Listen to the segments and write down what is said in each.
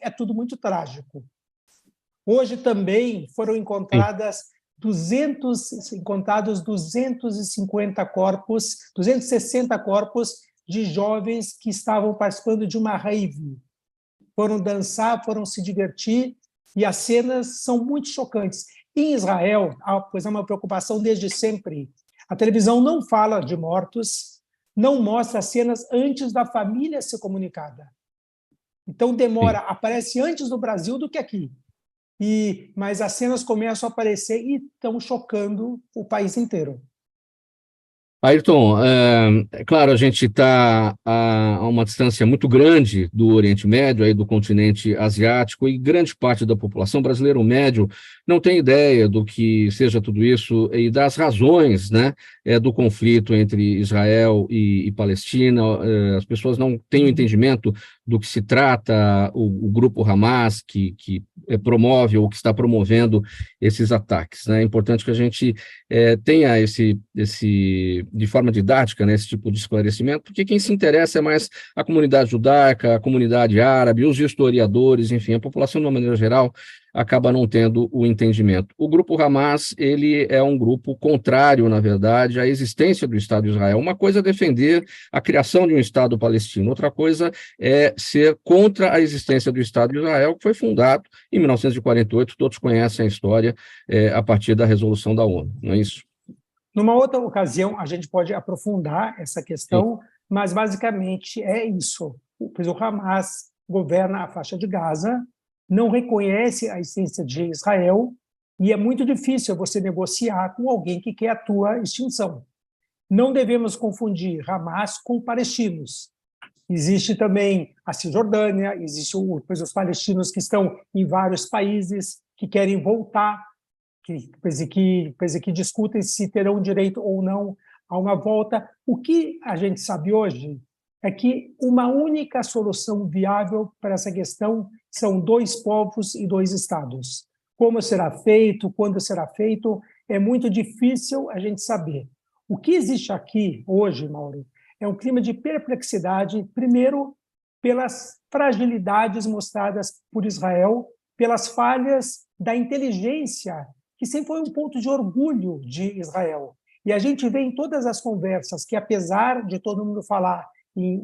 é tudo muito trágico. Hoje também foram encontrados 250 corpos, 260 corpos de jovens que estavam participando de uma rave. Foram dançar, foram se divertir, e as cenas são muito chocantes. Em Israel, pois é uma preocupação desde sempre, a televisão não fala de mortos, não mostra as cenas antes da família ser comunicada. Então, aparece antes no Brasil do que aqui. Mas as cenas começam a aparecer e estão chocando o país inteiro. Ayrton, é claro, a gente está a uma distância muito grande do Oriente Médio, aí do continente asiático, e grande parte da população brasileira, o médio, não tem ideia do que seja tudo isso e das razões, né, do conflito entre Israel e Palestina. As pessoas não têm o entendimento do que se trata o grupo Hamas, que promove ou que está promovendo esses ataques, né? É importante que a gente tenha de forma didática, né, esse tipo de esclarecimento, porque quem se interessa é mais a comunidade judaica, a comunidade árabe, os historiadores, enfim, a população, de uma maneira geral, acaba não tendo o entendimento. O grupo Hamas, ele é um grupo contrário, na verdade, à existência do Estado de Israel. Uma coisa é defender a criação de um Estado palestino, outra coisa é ser contra a existência do Estado de Israel, que foi fundado em 1948, todos conhecem a história, a partir da resolução da ONU, não é isso? Numa outra ocasião, a gente pode aprofundar essa questão, mas basicamente é isso. O Hamas governa a faixa de Gaza, não reconhece a existência de Israel, e é muito difícil você negociar com alguém que quer a tua extinção. Não devemos confundir Hamas com palestinos. Existe também a Cisjordânia, existe os palestinos que estão em vários países que querem voltar, que discutem se terão direito ou não a uma volta. O que a gente sabe hoje é que uma única solução viável para essa questão são 2 povos e 2 estados. Como será feito, quando será feito, é muito difícil a gente saber. O que existe aqui hoje, Mauro, é um clima de perplexidade, primeiro, pelas fragilidades mostradas por Israel, pelas falhas da inteligência, que sempre foi um ponto de orgulho de Israel. E a gente vê em todas as conversas que, apesar de todo mundo falar em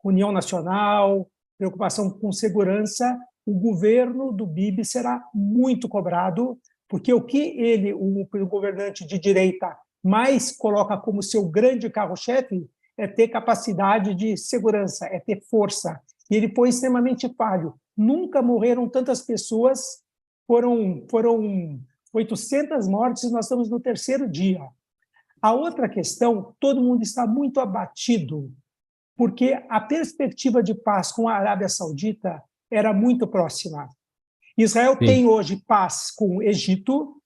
união nacional, preocupação com segurança, o governo do Bibi será muito cobrado, porque o que o governante de direita, mais coloca como seu grande carro-chefe é ter capacidade de segurança, é ter força. E ele foi extremamente falho. Nunca morreram tantas pessoas, foram 800 mortes, e nós estamos no 3º dia. A outra questão, todo mundo está muito abatido, porque a perspectiva de paz com a Arábia Saudita era muito próxima. Israel tem hoje paz com o Egito,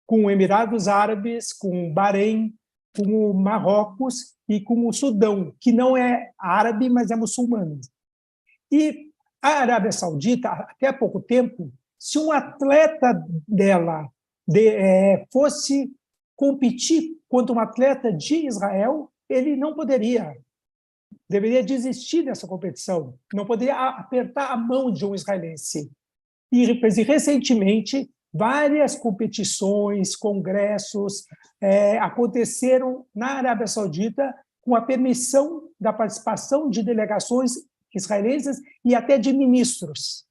com Emirados Árabes, com Bahrein, com o Marrocos e com o Sudão, que não é árabe, mas é muçulmano. E a Arábia Saudita, até há pouco tempo, se um atleta dela fosse competir contra um atleta de Israel, ele não poderia. Deveria desistir dessa competição, não poderia apertar a mão de um israelense. E recentemente, várias competições, congressos aconteceram na Arábia Saudita com a permissão da participação de delegações israelenses e até de ministros.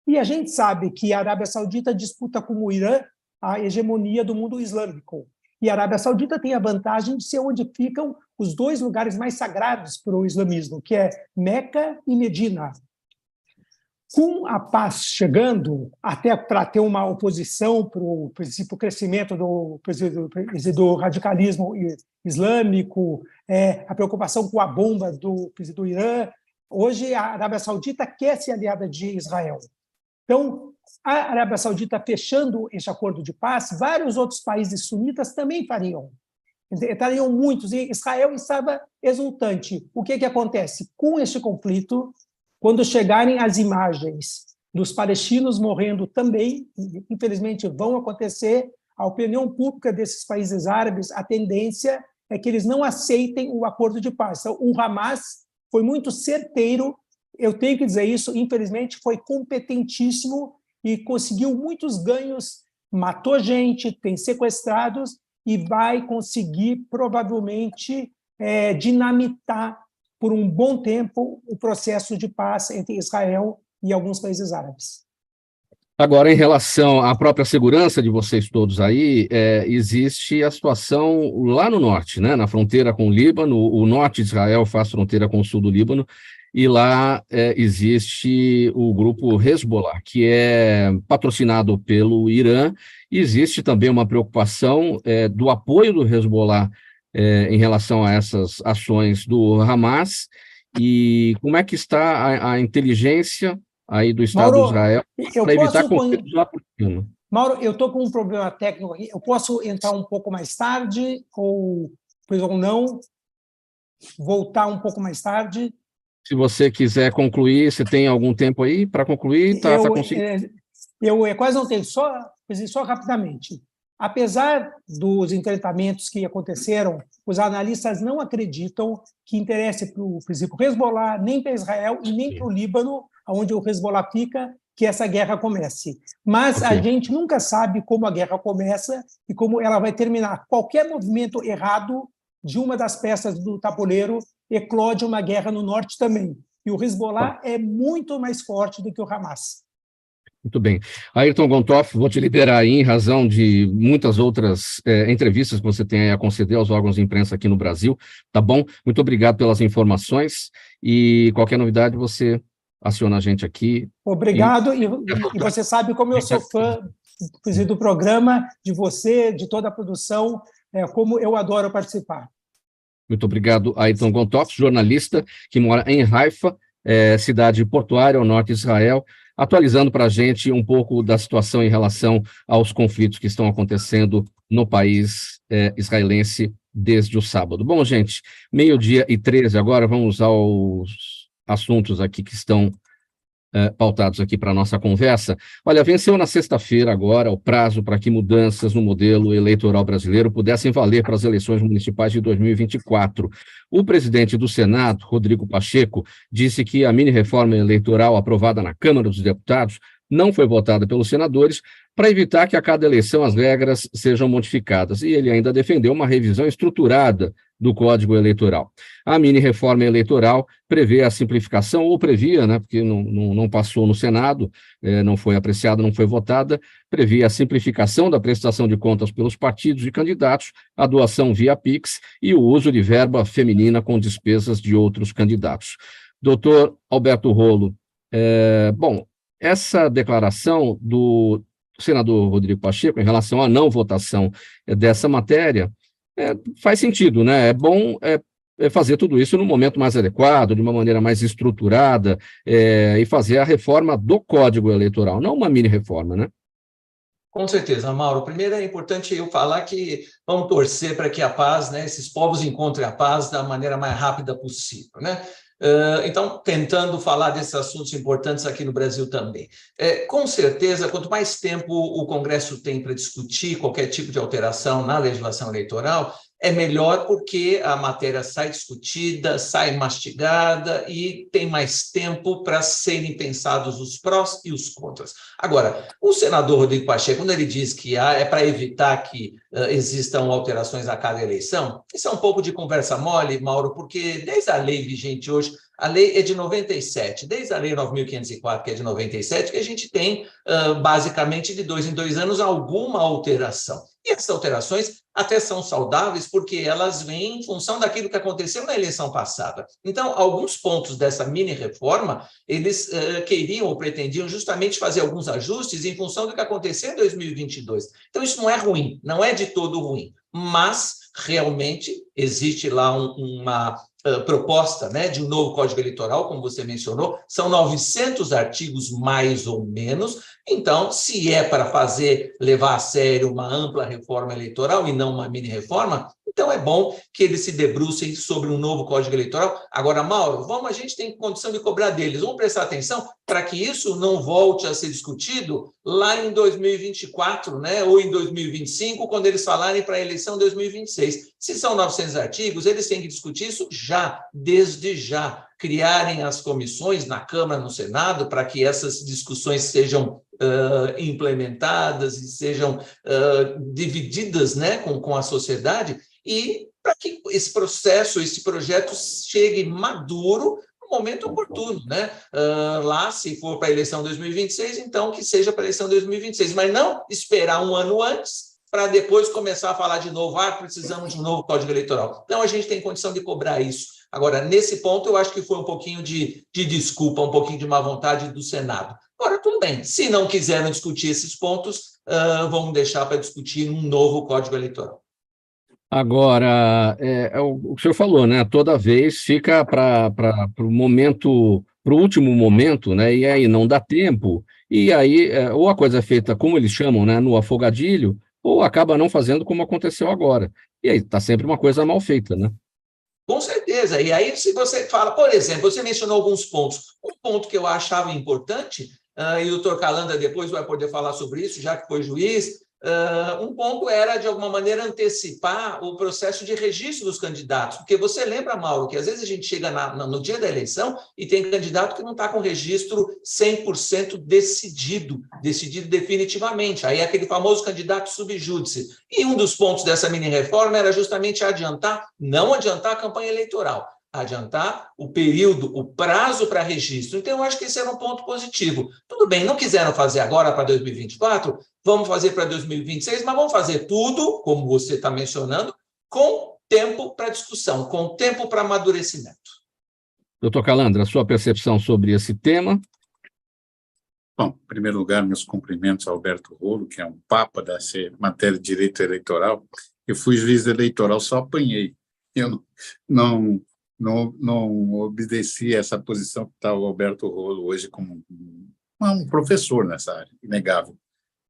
E a gente sabe que a Arábia Saudita disputa com o Irã a hegemonia do mundo islâmico. E a Arábia Saudita tem a vantagem de ser onde ficam os 2 lugares mais sagrados para o islamismo, que é Meca e Medina. Com a paz chegando, até para ter uma oposição para o crescimento do radicalismo islâmico, a preocupação com a bomba do Irã, hoje a Arábia Saudita quer ser aliada de Israel. Então, a Arábia Saudita fechando esse acordo de paz, vários outros países sunitas também fariam. Estariam muitos, e Israel estava exultante. O que acontece? Com este conflito, quando chegarem as imagens dos palestinos morrendo também, infelizmente vão acontecer, a opinião pública desses países árabes, a tendência é que eles não aceitem o acordo de paz. Então, o Hamas foi muito certeiro eu tenho que dizer isso, infelizmente, foi competentíssimo e conseguiu muitos ganhos, matou gente, tem sequestrados e vai conseguir, provavelmente, dinamitar por um bom tempo o processo de paz entre Israel e alguns países árabes. Agora, em relação à própria segurança de vocês todos aí, existe a situação lá no norte, né, na fronteira com o Líbano. O norte de Israel faz fronteira com o sul do Líbano, e lá existe o grupo Hezbollah, que é patrocinado pelo Irã. Existe também uma preocupação do apoio do Hezbollah em relação a essas ações do Hamas. E como é que está a inteligência aí do Estado de Israel para evitar conflitos lá por cima? Mauro, eu estou com um problema técnico aqui. Eu posso entrar um pouco mais tarde ou não? Voltar um pouco mais tarde? Se você quiser concluir, você tem algum tempo aí para concluir? Tá conseguindo? Eu quase não tenho, só rapidamente. Apesar dos enfrentamentos que aconteceram, os analistas não acreditam que interesse para o princípio Hezbollah, nem para Israel e nem para o Líbano, onde o Hezbollah fica, que essa guerra comece. Mas a gente nunca sabe como a guerra começa e como ela vai terminar. Qualquer movimento errado de uma das peças do tabuleiro eclode uma guerra no norte também. E o Hezbollah é muito mais forte do que o Hamas. Muito bem. Airton Gontoff, vou te liberar aí em razão de muitas outras entrevistas que você tem aí a conceder aos órgãos de imprensa aqui no Brasil, tá bom? Muito obrigado pelas informações e qualquer novidade você aciona a gente aqui. Obrigado, e você sabe como eu sou fã do programa, de você, de toda a produção, como eu adoro participar. Muito obrigado, Airton Gontoff, jornalista que mora em Haifa, cidade portuária ao norte de Israel, atualizando para a gente um pouco da situação em relação aos conflitos que estão acontecendo no país israelense desde o sábado. Bom, gente, 12h13 agora, vamos aos assuntos aqui que estão pautados aqui para a nossa conversa. Olha, venceu na sexta-feira agora o prazo para que mudanças no modelo eleitoral brasileiro pudessem valer para as eleições municipais de 2024. O presidente do Senado, Rodrigo Pacheco, disse que a mini-reforma eleitoral aprovada na Câmara dos Deputados não foi votada pelos senadores para evitar que a cada eleição as regras sejam modificadas. E ele ainda defendeu uma revisão estruturada do Código Eleitoral. A mini-reforma eleitoral prevê a simplificação, ou previa, né, porque não passou no Senado, não foi apreciada, não foi votada, previa a simplificação da prestação de contas pelos partidos e candidatos, a doação via Pix e o uso de verba feminina com despesas de outros candidatos. Doutor Alberto Rolo, bom, essa declaração do senador Rodrigo Pacheco em relação à não votação dessa matéria faz sentido, né? É bom fazer tudo isso no momento mais adequado, de uma maneira mais estruturada, e fazer a reforma do Código Eleitoral, não uma mini-reforma, né? Com certeza, Mauro. Primeiro é importante eu falar que vamos torcer para que a paz, né, esses povos encontrem a paz da maneira mais rápida possível, né? Então, tentando falar desses assuntos importantes aqui no Brasil também. Com certeza, quanto mais tempo o Congresso tem para discutir qualquer tipo de alteração na legislação eleitoral, é melhor porque a matéria sai discutida, sai mastigada e tem mais tempo para serem pensados os prós e os contras. Agora, o senador Rodrigo Pacheco, quando ele diz que é para evitar que existam alterações a cada eleição, isso é um pouco de conversa mole, Mauro, porque desde a lei vigente hoje, a lei é de 97, desde a lei 9.504, que é de 97, que a gente tem, basicamente, de 2 em 2 anos, alguma alteração. E essas alterações até são saudáveis, porque elas vêm em função daquilo que aconteceu na eleição passada. Então, alguns pontos dessa mini-reforma, eles queriam ou pretendiam justamente fazer alguns ajustes em função do que aconteceu em 2022. Então, isso não é ruim, não é de todo ruim, mas realmente existe lá uma proposta, né, de um novo Código Eleitoral, como você mencionou, são 900 artigos mais ou menos. Então, se é para levar a sério uma ampla reforma eleitoral e não uma mini-reforma, então é bom que eles se debrucem sobre um novo Código Eleitoral. Agora, Mauro, a gente tem condição de cobrar deles, vamos prestar atenção para que isso não volte a ser discutido lá em 2024, né, ou em 2025, quando eles falarem para a eleição de 2026. Se são 900 artigos, eles têm que discutir isso já, desde já. criarem as comissões na Câmara, no Senado, para que essas discussões sejam implementadas e sejam divididas, né, com a sociedade, e para que esse processo, esse projeto chegue maduro no momento oportuno, né? Lá, se for para a eleição 2026, então que seja para a eleição 2026, mas não esperar um ano antes para depois começar a falar de novo, precisamos de um novo Código Eleitoral. Então, a gente tem condição de cobrar isso. Agora, nesse ponto, eu acho que foi um pouquinho de desculpa, um pouquinho de má vontade do Senado. Agora, tudo bem, se não quiseram discutir esses pontos, vamos deixar para discutir um novo Código Eleitoral. Agora, é o que o senhor falou, né? Toda vez fica para o momento, para o último momento, né? E aí não dá tempo, e aí ou a coisa é feita, como eles chamam, né? No afogadilho, ou acaba não fazendo como aconteceu agora. E aí está sempre uma coisa mal feita, né? Com certeza. E aí, se você fala, por exemplo, você mencionou alguns pontos. Um ponto que eu achava importante, e o doutor Calanda depois vai poder falar sobre isso, já que foi juiz, um ponto era, de alguma maneira, antecipar o processo de registro dos candidatos. Porque você lembra, Mauro, que às vezes a gente chega no dia da eleição e tem candidato que não está com registro 100% decidido definitivamente. Aí é aquele famoso candidato subjúdice. E um dos pontos dessa mini-reforma era justamente não adiantar a campanha eleitoral, adiantar o período, o prazo para registro. Então, eu acho que esse era um ponto positivo. Tudo bem, não quiseram fazer agora para 2024, vamos fazer para 2026, mas vamos fazer tudo, como você está mencionando, com tempo para discussão, com tempo para amadurecimento. Doutor Calandra, a sua percepção sobre esse tema? Bom, em primeiro lugar, meus cumprimentos ao Alberto Rolo, que é um papa dessa matéria de direito eleitoral. Eu fui juiz eleitoral, só apanhei. Eu não obedeci essa posição que está o Alberto Rolo hoje como um professor nessa área, inegável.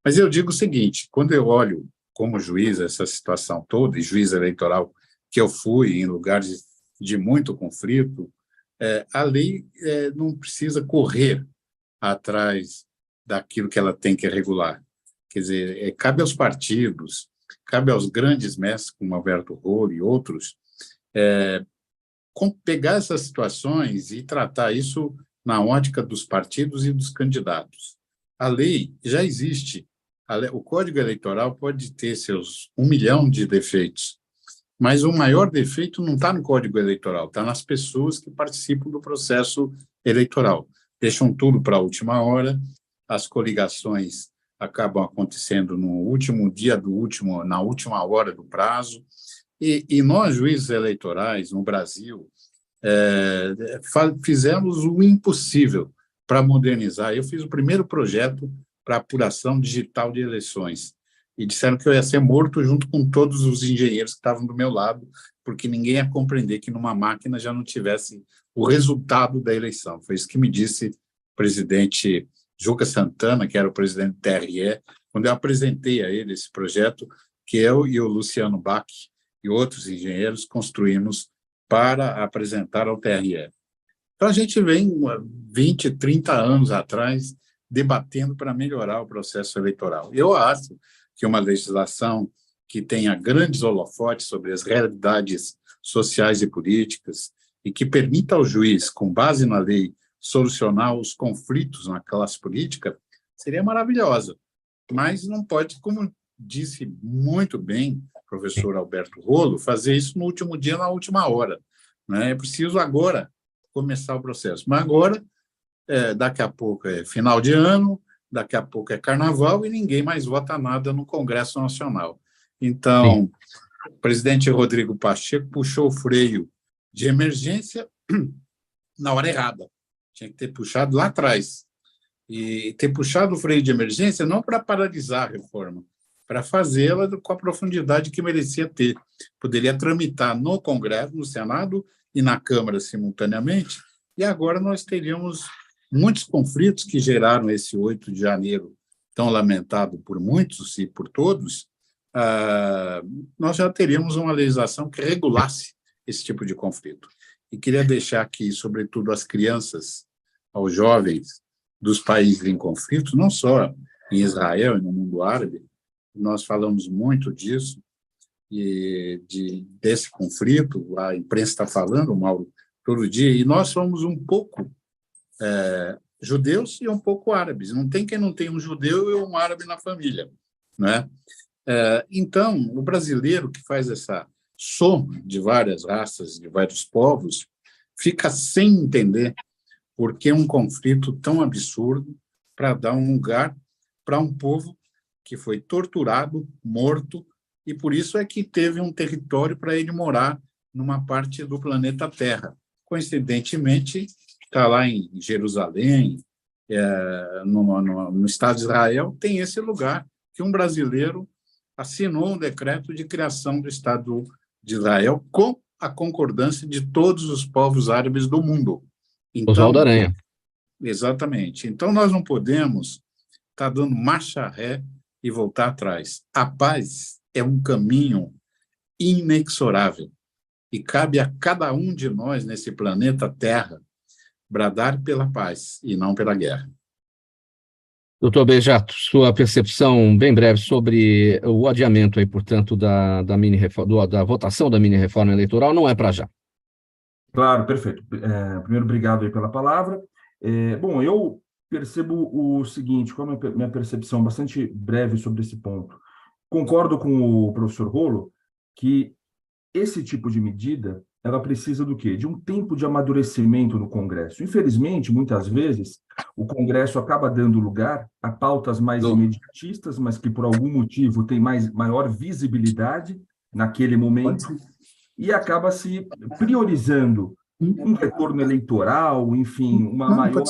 Mas eu digo o seguinte, quando eu olho como juiz essa situação toda, e juiz eleitoral que eu fui em lugares de muito conflito, a lei não precisa correr atrás daquilo que ela tem que regular. Quer dizer, cabe aos partidos, cabe aos grandes mestres, como Alberto Rolo e outros, pegar essas situações e tratar isso na ótica dos partidos e dos candidatos. A lei já existe. O Código Eleitoral pode ter seus 1 milhão de defeitos, mas o maior defeito não está no Código Eleitoral, está nas pessoas que participam do processo eleitoral. Deixam tudo para a última hora, as coligações acabam acontecendo no último dia na última hora do prazo, e nós, juízes eleitorais no Brasil, fizemos o impossível para modernizar. Eu fiz o primeiro projeto para apuração digital de eleições, e disseram que eu ia ser morto junto com todos os engenheiros que estavam do meu lado, porque ninguém ia compreender que numa máquina já não tivesse o resultado da eleição. Foi isso que me disse o presidente Juca Santana, que era o presidente do TRE, quando eu apresentei a ele esse projeto, que eu e o Luciano Bach e outros engenheiros construímos para apresentar ao TRE. Então, a gente vem 20, 30 anos atrás debatendo para melhorar o processo eleitoral. Eu acho que uma legislação que tenha grandes holofotes sobre as realidades sociais e políticas e que permita ao juiz, com base na lei, solucionar os conflitos na classe política, seria maravilhosa. Mas não pode, como disse muito bem o professor Alberto Rolo, fazer isso no último dia, na última hora. Né? É preciso agora começar o processo. Mas agora, daqui a pouco é final de ano, daqui a pouco é carnaval e ninguém mais vota nada no Congresso Nacional. Então, o presidente Rodrigo Pacheco puxou o freio de emergência na hora errada. Tinha que ter puxado lá atrás. E ter puxado o freio de emergência não para paralisar a reforma, para fazê-la com a profundidade que merecia ter. Poderia tramitar no Congresso, no Senado e na Câmara simultaneamente, e agora nós teríamos muitos conflitos que geraram esse 8 de janeiro tão lamentado por muitos e por todos. Nós já teríamos uma legislação que regulasse esse tipo de conflito. E queria deixar aqui, sobretudo, às crianças, aos jovens dos países em conflito, não só em Israel e no mundo árabe, nós falamos muito disso, e desse conflito, a imprensa está falando, o Mauro todo dia, e nós somos um pouco judeus e um pouco árabes. Não tem quem não tenha um judeu e um árabe na família, não é? Então, o brasileiro que faz essa soma de várias raças, de vários povos, fica sem entender por que um conflito tão absurdo para dar um lugar para um povo que foi torturado, morto, e por isso é que teve um território para ele morar numa parte do planeta Terra. Coincidentemente, está lá em Jerusalém, no Estado de Israel, tem esse lugar que um brasileiro assinou um decreto de criação do Estado de Israel com a concordância de todos os povos árabes do mundo. Então, Oswaldo Aranha. Exatamente. Então, nós não podemos estar dando marcha ré e voltar atrás. A paz é um caminho inexorável e cabe a cada um de nós nesse planeta Terra bradar pela paz e não pela guerra. Doutor Bejato, sua percepção bem breve sobre o adiamento aí, portanto, da votação da mini-reforma eleitoral não é para já. Claro, perfeito. Primeiro, obrigado aí pela palavra. Bom, eu percebo o seguinte, qual é a minha percepção bastante breve sobre esse ponto. Concordo com o professor Rolo que esse tipo de medida, ela precisa do quê? De um tempo de amadurecimento no Congresso. Infelizmente, muitas vezes, o Congresso acaba dando lugar a pautas mais imediatistas, mas que, por algum motivo, têm maior visibilidade naquele momento, e acaba se priorizando um retorno eleitoral, enfim, uma maior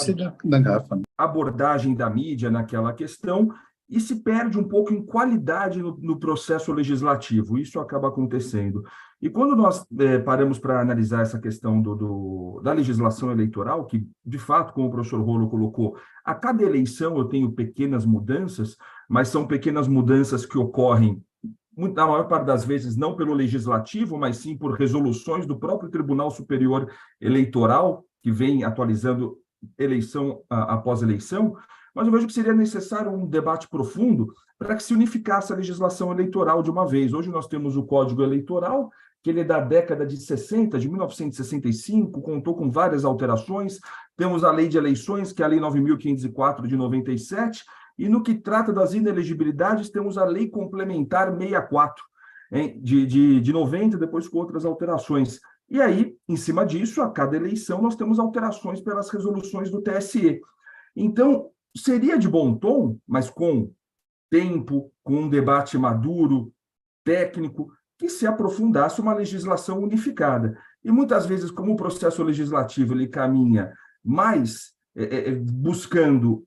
abordagem da mídia naquela questão, e se perde um pouco em qualidade no processo legislativo. Isso acaba acontecendo. E quando nós paramos para analisar essa questão da legislação eleitoral, que, de fato, como o professor Rolo colocou, a cada eleição eu tenho pequenas mudanças, mas são pequenas mudanças que ocorrem, na maior parte das vezes, não pelo legislativo, mas sim por resoluções do próprio Tribunal Superior Eleitoral, que vem atualizando eleição após eleição. Mas eu vejo que seria necessário um debate profundo para que se unificasse a legislação eleitoral de uma vez. Hoje nós temos o Código Eleitoral, que ele é da década de 60, de 1965, contou com várias alterações. Temos a Lei de Eleições, que é a Lei 9.504 de 97, e no que trata das inelegibilidades, temos a Lei Complementar 64, de 90, depois com outras alterações. E aí, em cima disso, a cada eleição, nós temos alterações pelas resoluções do TSE. Então, seria de bom tom, mas com tempo, com um debate maduro, técnico, que se aprofundasse uma legislação unificada. E muitas vezes, como o processo legislativo ele caminha mais buscando,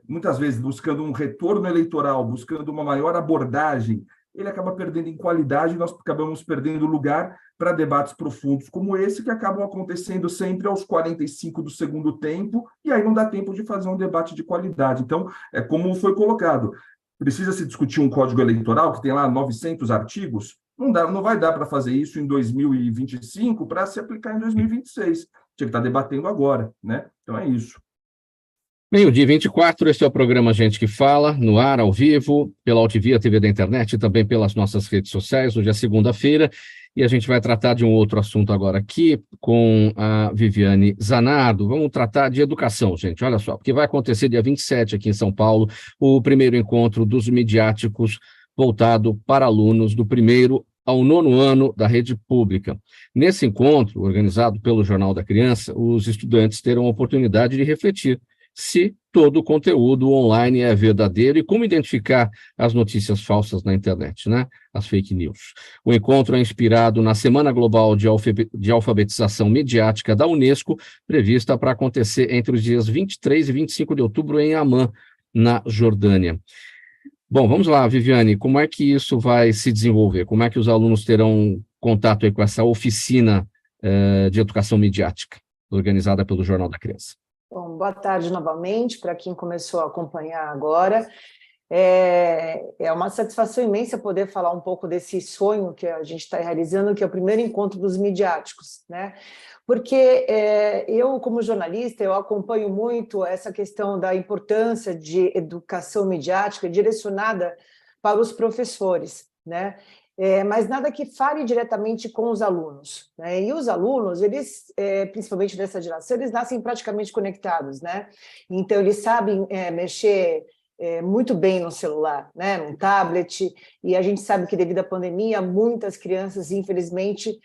muitas vezes buscando um retorno eleitoral, buscando uma maior abordagem, ele acaba perdendo em qualidade e nós acabamos perdendo lugar para debates profundos como esse, que acabam acontecendo sempre aos 45 do segundo tempo, e aí não dá tempo de fazer um debate de qualidade. Então, é como foi colocado, precisa se discutir um código eleitoral que tem lá 900 artigos, não vai dar para fazer isso em 2025 para se aplicar em 2026. Tinha que estar debatendo agora, né? Então é isso. Meio-dia 24, este é o programa Gente que Fala, no ar, ao vivo, pela Altivia TV da internet e também pelas nossas redes sociais. Hoje é segunda-feira e a gente vai tratar de um outro assunto agora aqui com a Viviane Zanardo. Vamos tratar de educação, gente, olha só, porque vai acontecer dia 27 aqui em São Paulo, o primeiro encontro dos midiáticos voltado para alunos do primeiro ao 9º ano da rede pública. Nesse encontro, organizado pelo Jornal da Criança, os estudantes terão a oportunidade de refletir se todo o conteúdo online é verdadeiro e como identificar as notícias falsas na internet, né? As fake news. O encontro é inspirado na Semana Global de Alfabetização Midiática da Unesco, prevista para acontecer entre os dias 23 e 25 de outubro em Amman, na Jordânia. Bom, vamos lá, Viviane, como é que isso vai se desenvolver? Como é que os alunos terão contato aí com essa oficina de educação midiática, organizada pelo Jornal da Criança? Bom, boa tarde novamente para quem começou a acompanhar agora. É uma satisfação imensa poder falar um pouco desse sonho que a gente está realizando, que é o primeiro encontro dos midiáticos, né? Porque eu, como jornalista, eu acompanho muito essa questão da importância de educação midiática direcionada para os professores, né? mas nada que fale diretamente com os alunos, né? E os alunos, eles, principalmente dessa geração, eles nascem praticamente conectados, né? Então, eles sabem mexer muito bem no celular, né? No tablet, e a gente sabe que devido à pandemia, muitas crianças, infelizmente,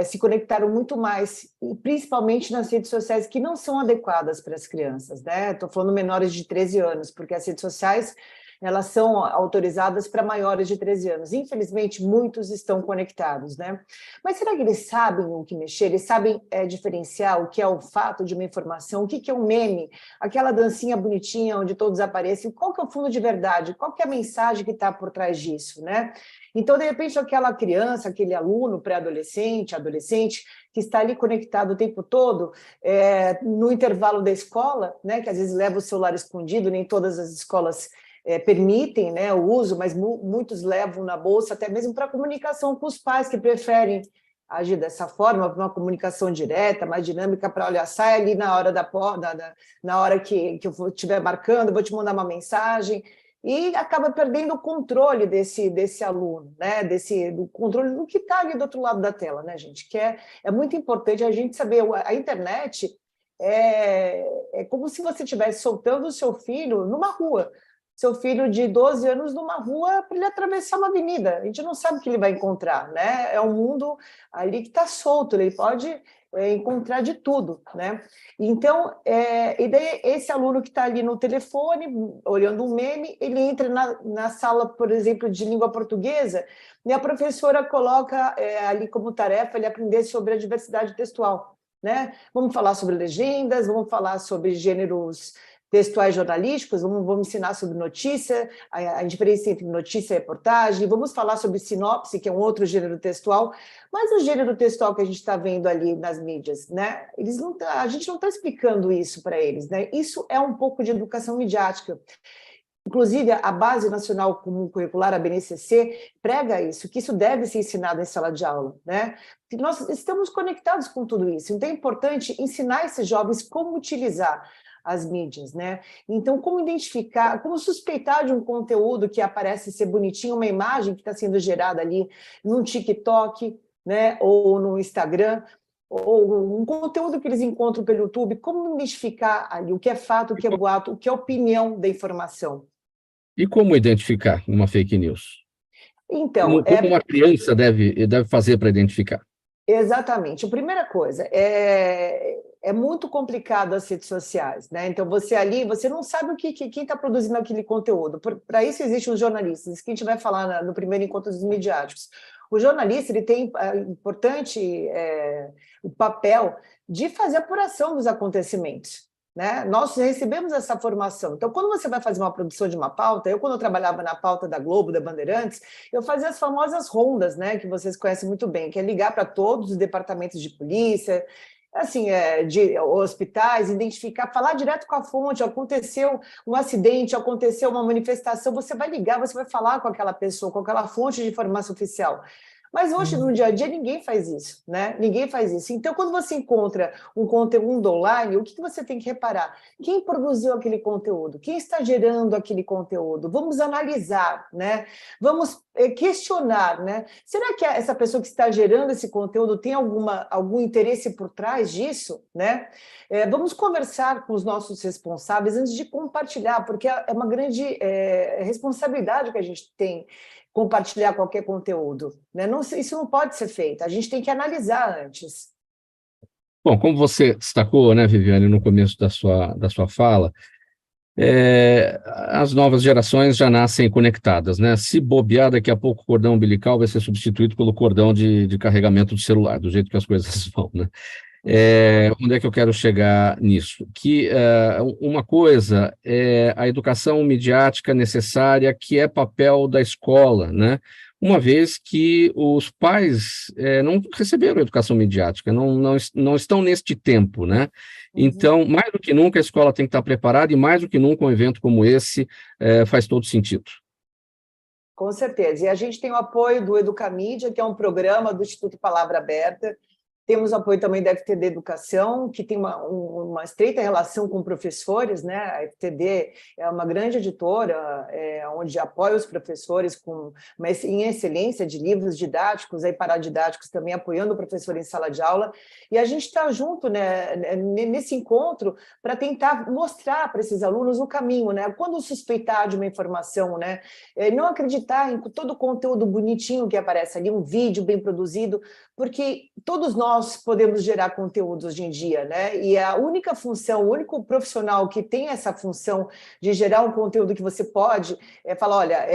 se conectaram muito mais, e principalmente nas redes sociais que não são adequadas para as crianças, né? Estou falando menores de 13 anos, porque as redes sociais elas são autorizadas para maiores de 13 anos. Infelizmente, muitos estão conectados, né? Mas será que eles sabem o que mexer? Eles sabem diferenciar o que é o fato de uma informação? O que é um meme? Aquela dancinha bonitinha onde todos aparecem? Qual que é o fundo de verdade? Qual que é a mensagem que está por trás disso, né? Então, de repente, aquela criança, aquele aluno pré-adolescente, adolescente, que está ali conectado o tempo todo, no intervalo da escola, né? Que às vezes leva o celular escondido, nem todas as escolas permitem, né, o uso, mas muitos levam na bolsa, até mesmo para comunicação com os pais, que preferem agir dessa forma, para uma comunicação direta, mais dinâmica, para, olha, sai ali na hora na hora que eu estiver marcando, vou te mandar uma mensagem, e acaba perdendo o controle desse aluno, né, do controle do que está ali do outro lado da tela, né, gente, que é muito importante a gente saber, a internet é como se você estivesse soltando o seu filho numa rua, seu filho de 12 anos numa rua para ele atravessar uma avenida. A gente não sabe o que ele vai encontrar, né? É um mundo ali que está solto, ele pode encontrar de tudo, né? Então, e daí esse aluno que está ali no telefone, olhando um meme, ele entra na sala, por exemplo, de língua portuguesa, e a professora coloca ali como tarefa ele aprender sobre a diversidade textual, né? Vamos falar sobre legendas, vamos falar sobre gêneros textuais jornalísticos, vamos ensinar sobre notícia, a diferença entre notícia e reportagem, vamos falar sobre sinopse, que é um outro gênero textual, mas o gênero textual que a gente está vendo ali nas mídias, né? A gente não está explicando isso para eles, né? Isso é um pouco de educação midiática. Inclusive, a Base Nacional Comum Curricular, a BNCC, prega isso, que isso deve ser ensinado em sala de aula, né? Nós estamos conectados com tudo isso, então é importante ensinar esses jovens como utilizar as mídias, né? Então, como identificar, como suspeitar de um conteúdo que aparece ser bonitinho, uma imagem que está sendo gerada ali no TikTok, né? Ou no Instagram, ou um conteúdo que eles encontram pelo YouTube, como identificar ali o que é fato, o que é boato, o que é opinião da informação. E como identificar uma fake news? Então, como uma criança deve fazer para identificar? Exatamente. A primeira coisa, é muito complicado as redes sociais, né? Então, você não sabe quem está produzindo aquele conteúdo. Para isso existem os jornalistas, isso que a gente vai falar no primeiro encontro dos midiáticos. O jornalista ele tem importante o papel de fazer a apuração dos acontecimentos, né? Nós recebemos essa formação. Então, quando você vai fazer uma produção de uma pauta, quando eu trabalhava na pauta da Globo, da Bandeirantes, eu fazia as famosas rondas, né, que vocês conhecem muito bem, que é ligar para todos os departamentos de polícia, assim, de hospitais, identificar, falar direto com a fonte, aconteceu um acidente, aconteceu uma manifestação, você vai ligar, você vai falar com aquela pessoa, com aquela fonte de informação oficial. Mas hoje, no dia a dia, ninguém faz isso, né? Ninguém faz isso. Então, quando você encontra um conteúdo online, o que você tem que reparar? Quem produziu aquele conteúdo? Quem está gerando aquele conteúdo? Vamos analisar, né? Vamos questionar, né? Será que essa pessoa que está gerando esse conteúdo tem algum interesse por trás disso, né? Vamos conversar com os nossos responsáveis antes de compartilhar, porque é uma grande responsabilidade que a gente tem compartilhar qualquer conteúdo, né? Isso não pode ser feito, a gente tem que analisar antes. Bom, como você destacou, né, Viviane, no começo da sua fala, as novas gerações já nascem conectadas, né? Se bobear, daqui a pouco o cordão umbilical vai ser substituído pelo cordão de carregamento do celular, do jeito que as coisas vão, né? Onde é que eu quero chegar nisso? Que uma coisa é a educação midiática necessária, que é papel da escola, né? Uma vez que os pais não receberam educação midiática, não estão neste tempo, né? Então, mais do que nunca, a escola tem que estar preparada, e mais do que nunca, um evento como esse faz todo sentido. Com certeza. E a gente tem o apoio do Educamídia, que é um programa do Instituto Palavra Aberta. Temos apoio também da FTD Educação, que tem uma estreita relação com professores, né? A FTD é uma grande editora, onde apoia os professores em excelência de livros didáticos, aí paradidáticos também, apoiando o professor em sala de aula. E a gente está junto, né, nesse encontro para tentar mostrar para esses alunos o caminho, né? Quando suspeitar de uma informação, né? Não acreditar em todo o conteúdo bonitinho que aparece ali, um vídeo bem produzido, porque todos nós podemos gerar conteúdos hoje em dia, né? E a única função, o único profissional que tem essa função de gerar um conteúdo que você pode falar, olha,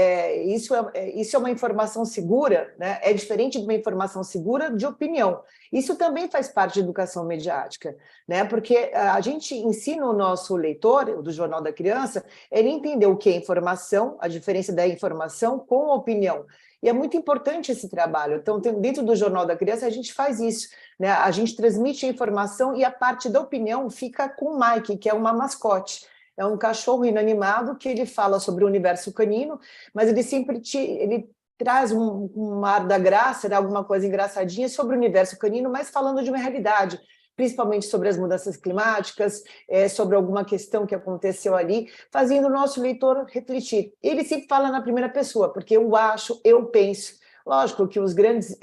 isso é uma informação segura, né? É diferente de uma informação segura de opinião. Isso também faz parte de educação mediática, né? Porque a gente ensina o nosso leitor, do Jornal da Criança, ele entender o que é informação, a diferença da informação com opinião. E é muito importante esse trabalho. Então, dentro do Jornal da Criança, a gente faz isso, né? A gente transmite a informação e a parte da opinião fica com o Mike, que é uma mascote. É um cachorro inanimado que ele fala sobre o universo canino, mas ele sempre ele traz um ar da graça, né? Alguma coisa engraçadinha sobre o universo canino, mas falando de uma realidade, principalmente sobre as mudanças climáticas, sobre alguma questão que aconteceu ali, fazendo o nosso leitor refletir. Ele sempre fala na primeira pessoa, porque eu acho, eu penso. Lógico que os grandes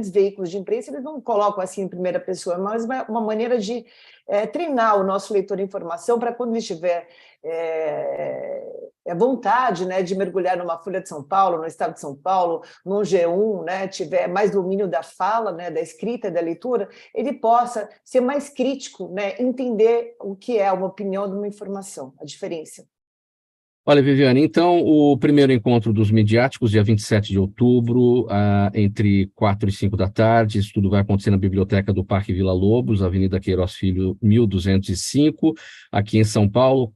veículos de imprensa eles não colocam assim em primeira pessoa, mas uma maneira de treinar o nosso leitor de informação para quando ele estiver vontade, né, de mergulhar numa Folha de São Paulo, no Estado de São Paulo, num G1, né, tiver mais domínio da fala, né, da escrita, da leitura, ele possa ser mais crítico, né, entender o que é uma opinião de uma informação, a diferença. Olha, Viviane, então, o primeiro encontro dos midiáticos, dia 27 de outubro, entre 4 e 5 da tarde, isso tudo vai acontecer na Biblioteca do Parque Vila Lobos, Avenida Queiroz Filho, 1205, aqui em São Paulo.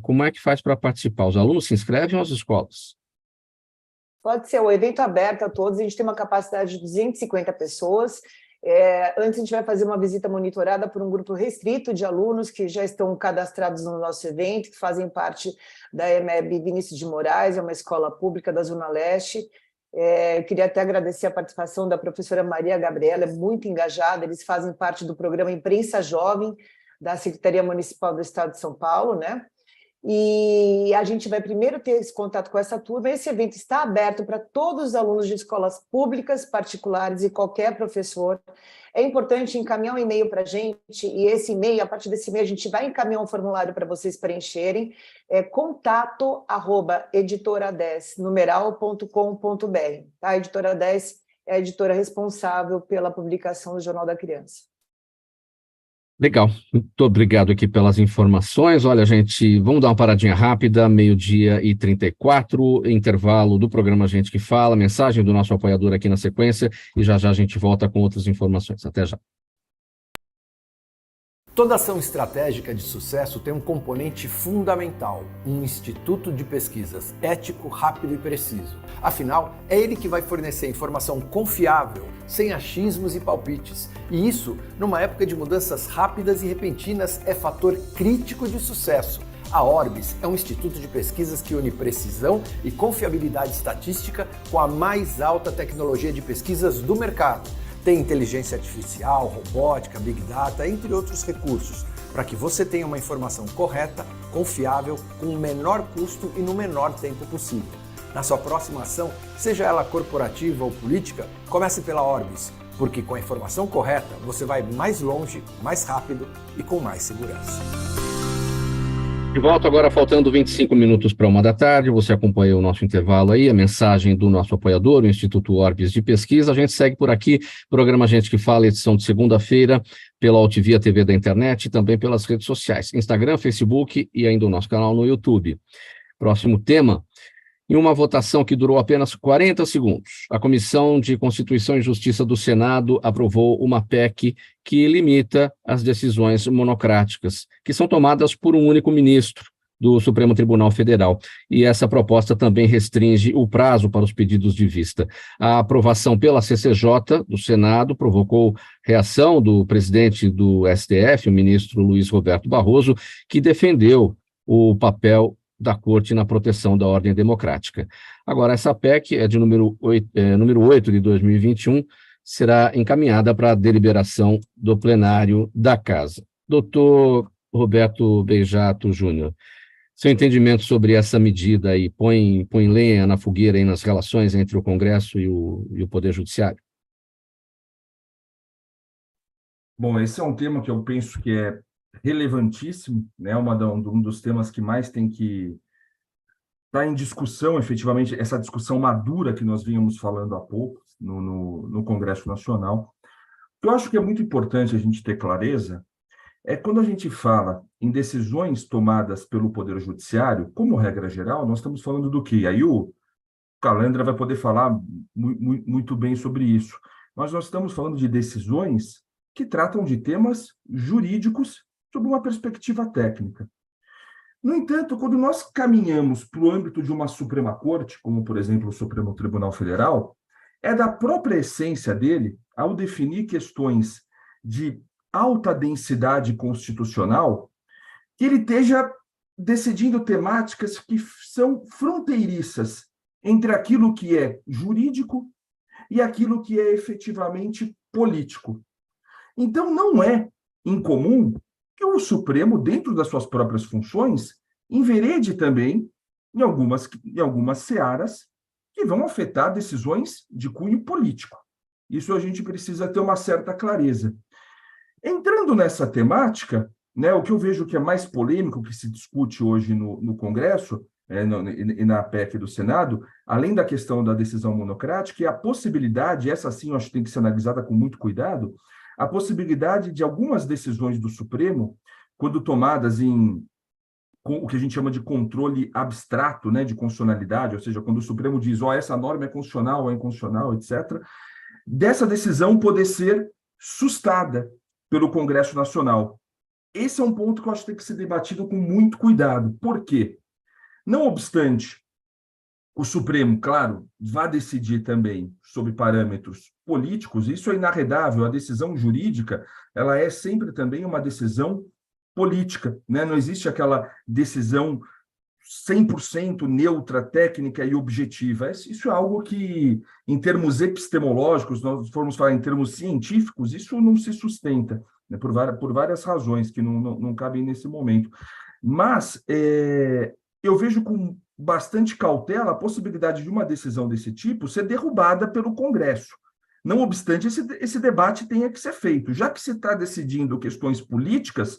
Como é que faz para participar? Os alunos se inscrevem ou as escolas? Pode ser o evento aberto a todos, a gente tem uma capacidade de 250 pessoas. Antes a gente vai fazer uma visita monitorada por um grupo restrito de alunos que já estão cadastrados no nosso evento, que fazem parte da EMEB Vinícius de Moraes, é uma escola pública da Zona Leste. Eu queria até agradecer a participação da professora Maria Gabriela, é muito engajada, eles fazem parte do programa Imprensa Jovem da Secretaria Municipal do Estado de São Paulo, né? E a gente vai primeiro ter esse contato com essa turma. Esse evento está aberto para todos os alunos de escolas públicas, particulares e qualquer professor. É importante encaminhar um e-mail para a gente, e esse e-mail, a partir desse e-mail, a gente vai encaminhar um formulário para vocês preencherem, contato@editora10numeral.com.br. Tá? A Editora 10 é a editora responsável pela publicação do Jornal da Criança. Legal, muito obrigado aqui pelas informações. Olha, gente, vamos dar uma paradinha rápida, 12h34, intervalo do programa Gente que Fala, mensagem do nosso apoiador aqui na sequência, e já já a gente volta com outras informações. Até já. Toda ação estratégica de sucesso tem um componente fundamental, um instituto de pesquisas ético, rápido e preciso. Afinal, é ele que vai fornecer informação confiável, sem achismos e palpites. E isso, numa época de mudanças rápidas e repentinas, é fator crítico de sucesso. A Orbis é um instituto de pesquisas que une precisão e confiabilidade estatística com a mais alta tecnologia de pesquisas do mercado. Tem inteligência artificial, robótica, big data, entre outros recursos, para que você tenha uma informação correta, confiável, com o menor custo e no menor tempo possível. Na sua próxima ação, seja ela corporativa ou política, comece pela Orbis, porque com a informação correta você vai mais longe, mais rápido e com mais segurança. De volta agora, faltando 25 minutos para 1 da tarde, você acompanhou o nosso intervalo aí, a mensagem do nosso apoiador, o Instituto Orbis de Pesquisa. A gente segue por aqui, programa Gente que Fala, edição de segunda-feira, pela Altivia TV da internet e também pelas redes sociais, Instagram, Facebook e ainda o nosso canal no YouTube. Próximo tema. Em uma votação que durou apenas 40 segundos, a Comissão de Constituição e Justiça do Senado aprovou uma PEC que limita as decisões monocráticas, que são tomadas por um único ministro do Supremo Tribunal Federal. E essa proposta também restringe o prazo para os pedidos de vista. A aprovação pela CCJ do Senado provocou reação do presidente do STF, o ministro Luiz Roberto Barroso, que defendeu o papel da Corte na proteção da ordem democrática. Agora, essa PEC é de número 8 de 2021, será encaminhada para a deliberação do plenário da Casa. Doutor Roberto Beijato Júnior, seu entendimento sobre essa medida aí põe lenha na fogueira aí nas relações entre o Congresso e o Poder Judiciário? Bom, esse é um tema que eu penso que é relevantíssimo, né? Um dos temas que mais tem que estar em discussão, efetivamente, essa discussão madura que nós vínhamos falando há pouco no Congresso Nacional. O que eu acho que é muito importante a gente ter clareza é quando a gente fala em decisões tomadas pelo Poder Judiciário, como regra geral, nós estamos falando do quê? Aí o Calandra vai poder falar muito bem sobre isso. Mas nós estamos falando de decisões que tratam de temas jurídicos sob uma perspectiva técnica. No entanto, quando nós caminhamos para o âmbito de uma Suprema Corte, como, por exemplo, o Supremo Tribunal Federal, é da própria essência dele, ao definir questões de alta densidade constitucional, que ele esteja decidindo temáticas que são fronteiriças entre aquilo que é jurídico e aquilo que é efetivamente político. Então, não é incomum que o Supremo, dentro das suas próprias funções, enverede também em algumas searas que vão afetar decisões de cunho político. Isso a gente precisa ter uma certa clareza. Entrando nessa temática, né, o que eu vejo que é mais polêmico que se discute hoje no Congresso e na PEC do Senado, além da questão da decisão monocrática, é a possibilidade, essa sim eu acho que tem que ser analisada com muito cuidado, a possibilidade de algumas decisões do Supremo, quando tomadas com o que a gente chama de controle abstrato, né, de constitucionalidade, ou seja, quando o Supremo diz, essa norma é constitucional ou é inconstitucional, etc., dessa decisão poder ser sustada pelo Congresso Nacional. Esse é um ponto que eu acho que tem que ser debatido com muito cuidado. Por quê? Não obstante, o Supremo, claro, vai decidir também sobre parâmetros políticos, isso é inarredável, a decisão jurídica, ela é sempre também uma decisão política, né? Não existe aquela decisão 100% neutra, técnica e objetiva. Isso é algo que, em termos epistemológicos, nós formos falar em termos científicos, isso não se sustenta, né? Por várias razões que não cabem nesse momento. Mas eu vejo com bastante cautela a possibilidade de uma decisão desse tipo ser derrubada pelo Congresso. Não obstante, esse debate tenha que ser feito. Já que se está decidindo questões políticas,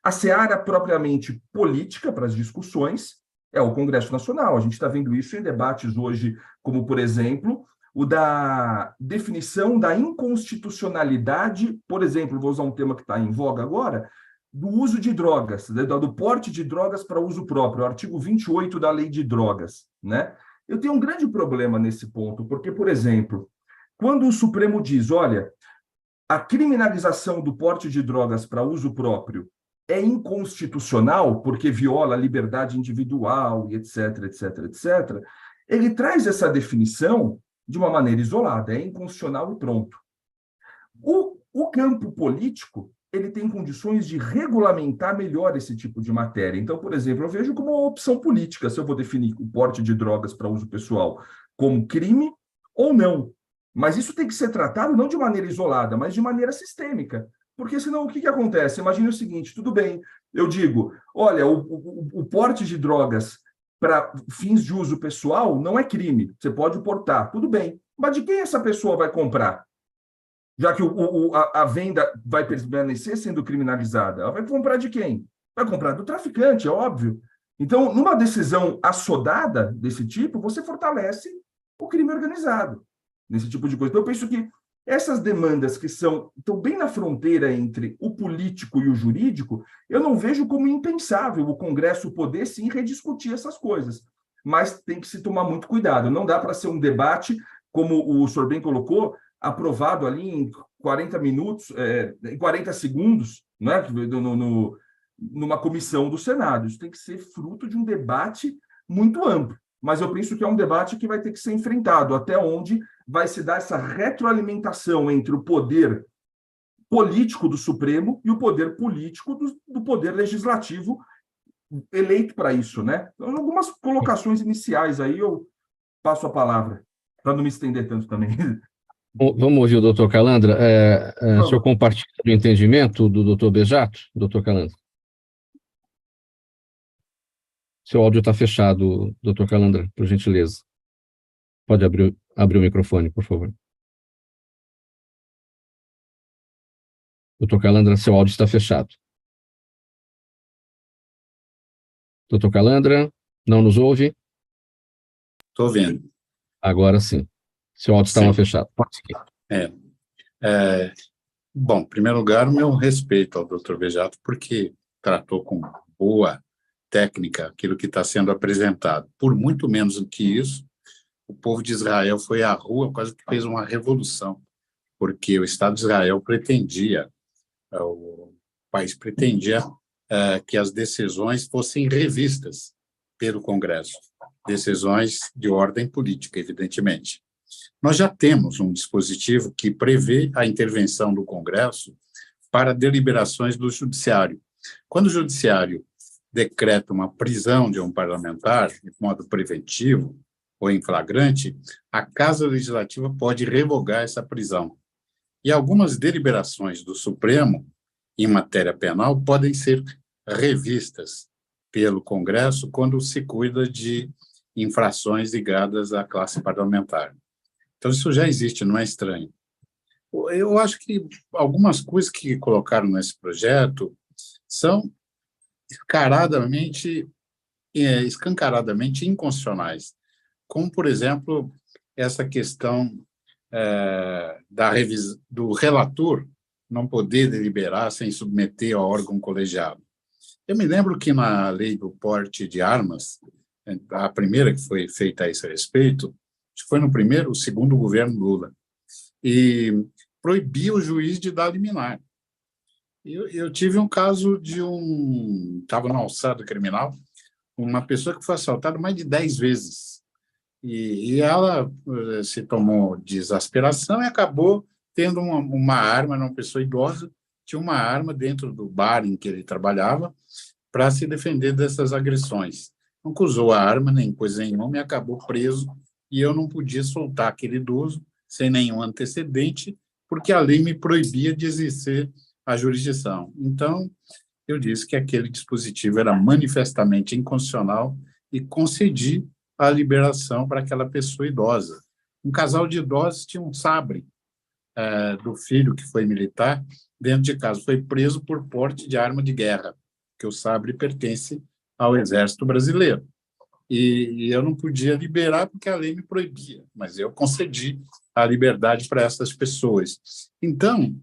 a seara propriamente política para as discussões é o Congresso Nacional. A gente está vendo isso em debates hoje, como, por exemplo, o da definição da inconstitucionalidade, por exemplo, vou usar um tema que está em voga agora, do uso de drogas, do porte de drogas para uso próprio, o artigo 28 da Lei de Drogas, né? Eu tenho um grande problema nesse ponto, porque, por exemplo, quando o Supremo diz, olha, a criminalização do porte de drogas para uso próprio é inconstitucional porque viola a liberdade individual, e etc., etc., etc., ele traz essa definição de uma maneira isolada, é inconstitucional e pronto. O campo político, ele tem condições de regulamentar melhor esse tipo de matéria. Então, por exemplo, eu vejo como uma opção política se eu vou definir o porte de drogas para uso pessoal como crime ou não. Mas isso tem que ser tratado não de maneira isolada, mas de maneira sistêmica. Porque senão o que acontece? Imagine o seguinte, tudo bem, eu digo, olha, o porte de drogas para fins de uso pessoal não é crime, você pode portar, tudo bem. Mas de quem essa pessoa vai comprar? Já que a venda vai permanecer sendo criminalizada, ela vai comprar de quem? Vai comprar do traficante, é óbvio. Então, numa decisão assodada desse tipo, você fortalece o crime organizado, nesse tipo de coisa. Então, eu penso que essas demandas que estão bem na fronteira entre o político e o jurídico, eu não vejo como impensável o Congresso poder, sim, rediscutir essas coisas. Mas tem que se tomar muito cuidado. Não dá para ser um debate, como o senhor bem colocou, aprovado ali em 40 minutos, em 40 segundos, né, numa comissão do Senado. Isso tem que ser fruto de um debate muito amplo. Mas eu penso que é um debate que vai ter que ser enfrentado, até onde vai se dar essa retroalimentação entre o poder político do Supremo e o poder político do poder legislativo eleito para isso, né? Então, algumas colocações iniciais aí, eu passo a palavra, para não me estender tanto também. Vamos ouvir o doutor Calandra. O senhor compartilha o entendimento do doutor Bejato, doutor Calandra? Seu áudio está fechado, doutor Calandra, por gentileza. Pode abrir o microfone, por favor. Doutor Calandra, seu áudio está fechado. Doutor Calandra, não nos ouve? Estou vendo. Agora sim. Seu áudio estava fechado. Pode seguir. Bom, em primeiro lugar, o meu respeito ao doutor Bejato, porque tratou com boa técnica aquilo que está sendo apresentado. Por muito menos do que isso, o povo de Israel foi à rua, quase que fez uma revolução, porque o Estado de Israel pretendia, o país pretendia que as decisões fossem revistas pelo Congresso, decisões de ordem política, evidentemente. Nós já temos um dispositivo que prevê a intervenção do Congresso para deliberações do Judiciário. Quando o Judiciário decreta uma prisão de um parlamentar, de modo preventivo ou em flagrante, a Casa Legislativa pode revogar essa prisão. E algumas deliberações do Supremo, em matéria penal, podem ser revistas pelo Congresso quando se cuida de infrações ligadas à classe parlamentar. Então, isso já existe, não é estranho. Eu acho que algumas coisas que colocaram nesse projeto são escancaradamente inconstitucionais, como, por exemplo, essa questão do relator não poder deliberar sem submeter ao órgão colegiado. Eu me lembro que na lei do porte de armas, a primeira que foi feita a esse respeito, foi no primeiro ou segundo governo Lula, e proibia o juiz de dar liminar. Eu tive um caso estava na alçada criminal, uma pessoa que foi assaltada mais de 10 vezes, e ela se tomou de exasperação e acabou tendo uma arma, uma pessoa idosa, tinha uma arma dentro do bar em que ele trabalhava para se defender dessas agressões. Nunca usou a arma, nem coisa nenhuma, e acabou preso, e eu não podia soltar aquele idoso sem nenhum antecedente, porque a lei me proibia de exercer a jurisdição. Então, eu disse que aquele dispositivo era manifestamente inconstitucional e concedi a liberação para aquela pessoa idosa. Um casal de idosos tinha um sabre do filho, que foi militar, dentro de casa. Foi preso por porte de arma de guerra, que o sabre pertence ao Exército Brasileiro. E eu não podia liberar porque a lei me proibia, mas eu concedi a liberdade para essas pessoas. Então,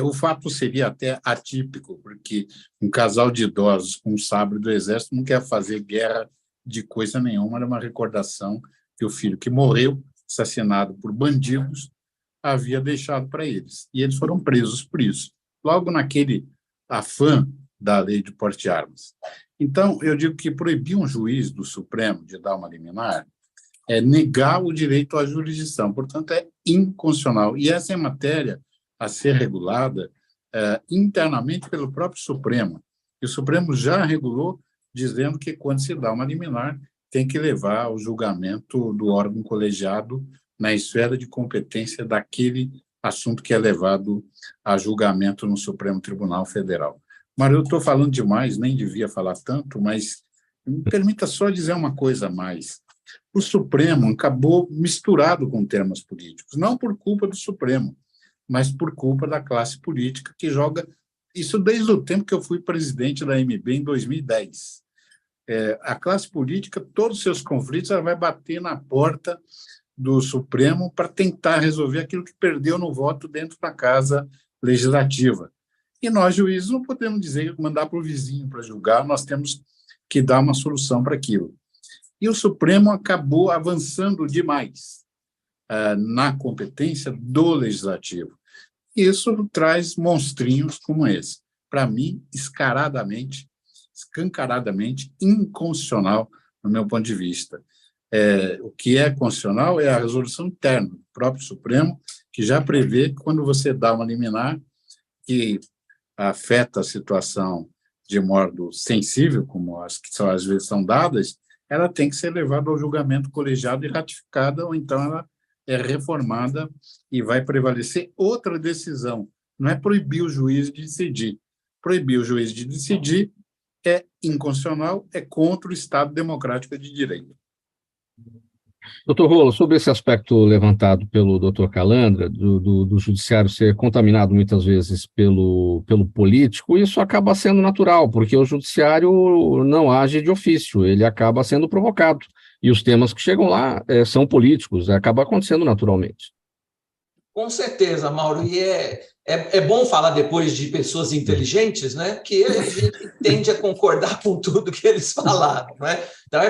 o fato seria até atípico, porque um casal de idosos com um sabre do Exército não quer fazer guerra de coisa nenhuma, era uma recordação que o filho que morreu, assassinado por bandidos, havia deixado para eles. E eles foram presos por isso, logo naquele afã da lei de porte de armas. Então, eu digo que proibir um juiz do Supremo de dar uma liminar é negar o direito à jurisdição, portanto, é inconstitucional. E essa é matéria a ser regulada internamente pelo próprio Supremo. E o Supremo já regulou, dizendo que, quando se dá uma liminar, tem que levar ao julgamento do órgão colegiado na esfera de competência daquele assunto que é levado a julgamento no Supremo Tribunal Federal. Mas eu estou falando demais, nem devia falar tanto, mas me permita só dizer uma coisa a mais. O Supremo acabou misturado com termos políticos, não por culpa do Supremo, mas por culpa da classe política que joga isso desde o tempo que eu fui presidente da AMB, em 2010. A classe política, todos os seus conflitos, ela vai bater na porta do Supremo para tentar resolver aquilo que perdeu no voto dentro da Casa Legislativa. E nós, juízes, não podemos dizer que mandar para o vizinho para julgar, nós temos que dar uma solução para aquilo. E o Supremo acabou avançando demais na competência do Legislativo. E isso traz monstrinhos como esse. Para mim, escancaradamente inconstitucional, no meu ponto de vista. O que é constitucional é a resolução interna do próprio Supremo, que já prevê que, quando você dá uma liminar que afeta a situação de modo sensível, como as que às vezes são dadas, ela tem que ser levada ao julgamento colegiado e ratificada, ou então ela é reformada e vai prevalecer outra decisão. Não é proibir o juiz de decidir. Proibir o juiz de decidir é inconstitucional, é contra o Estado democrático de direito. Doutor Rolo, sobre esse aspecto levantado pelo doutor Calandra, do judiciário ser contaminado muitas vezes pelo político, isso acaba sendo natural, porque o judiciário não age de ofício, ele acaba sendo provocado. E os temas que chegam lá são políticos, acaba acontecendo naturalmente. Com certeza, Mauro, e é bom falar depois de pessoas inteligentes, né? Que a gente tende a concordar com tudo que eles falaram, né? Então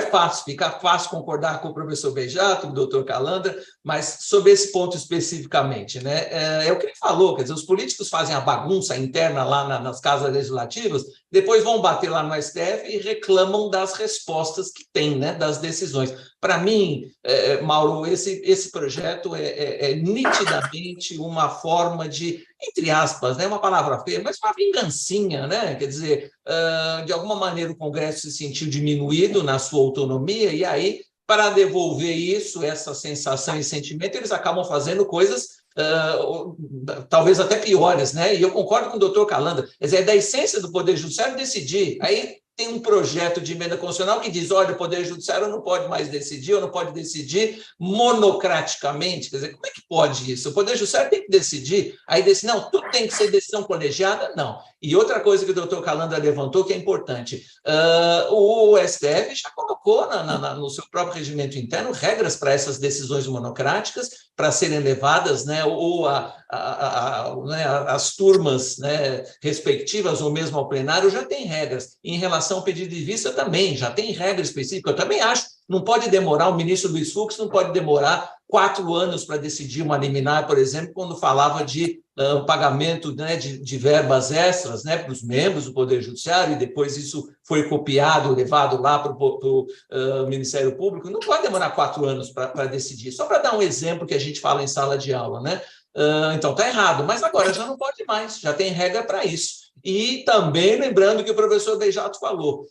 fica fácil concordar com o professor Beijato, com o doutor Calandra, mas sobre esse ponto especificamente, né? É o que ele falou, quer dizer, os políticos fazem a bagunça interna lá nas casas legislativas, depois vão bater lá no STF e reclamam das respostas que tem, né? Das decisões. Para mim, Mauro, esse projeto é nitidamente uma forma de, entre aspas, né, uma palavra feia, mas uma vingancinha, né? Quer dizer, de alguma maneira o Congresso se sentiu diminuído na sua autonomia, e aí, para devolver isso, essa sensação e sentimento, eles acabam fazendo coisas talvez até piores, né? E eu concordo com o doutor Calandra, quer dizer, é da essência do Poder Judiciário decidir. Aí tem um projeto de emenda constitucional que diz, olha, o Poder Judiciário não pode mais decidir, ou não pode decidir monocraticamente. Quer dizer, como é que pode isso? O Poder Judiciário tem que decidir, aí decide, não, tudo tem que ser decisão colegiada? Não. E outra coisa que o doutor Calandra levantou, que é importante, o STF já colocou no seu próprio regimento interno regras para essas decisões monocráticas, para serem levadas, né, ou as turmas, né, respectivas, ou mesmo ao plenário, já tem regras. Em relação ao pedido de vista também, já tem regra específica. Eu também acho, não pode demorar, o ministro Luiz Fux não pode demorar 4 anos para decidir uma liminar, por exemplo, quando falava de pagamento, né, de verbas extras, né, para os membros do Poder Judiciário, e depois isso foi copiado, levado lá para o Ministério Público. Não pode demorar 4 anos para decidir. Só para dar um exemplo que a gente fala em sala de aula, né? Então, está errado, mas agora já não pode mais, já tem regra para isso. E também, lembrando que o professor Beijato falou,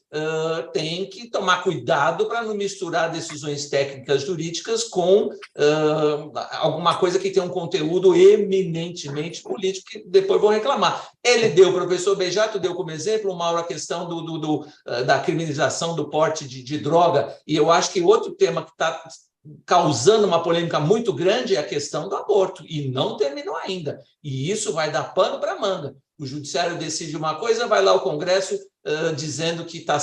tem que tomar cuidado para não misturar decisões técnicas jurídicas com alguma coisa que tem um conteúdo eminentemente político, que depois vão reclamar. O professor Beijato deu como exemplo, Mauro, a questão da criminalização do porte de droga, e eu acho que outro tema que está causando uma polêmica muito grande é a questão do aborto, e não terminou ainda. E isso vai dar pano para manga. O judiciário decide uma coisa, vai lá o Congresso dizendo que está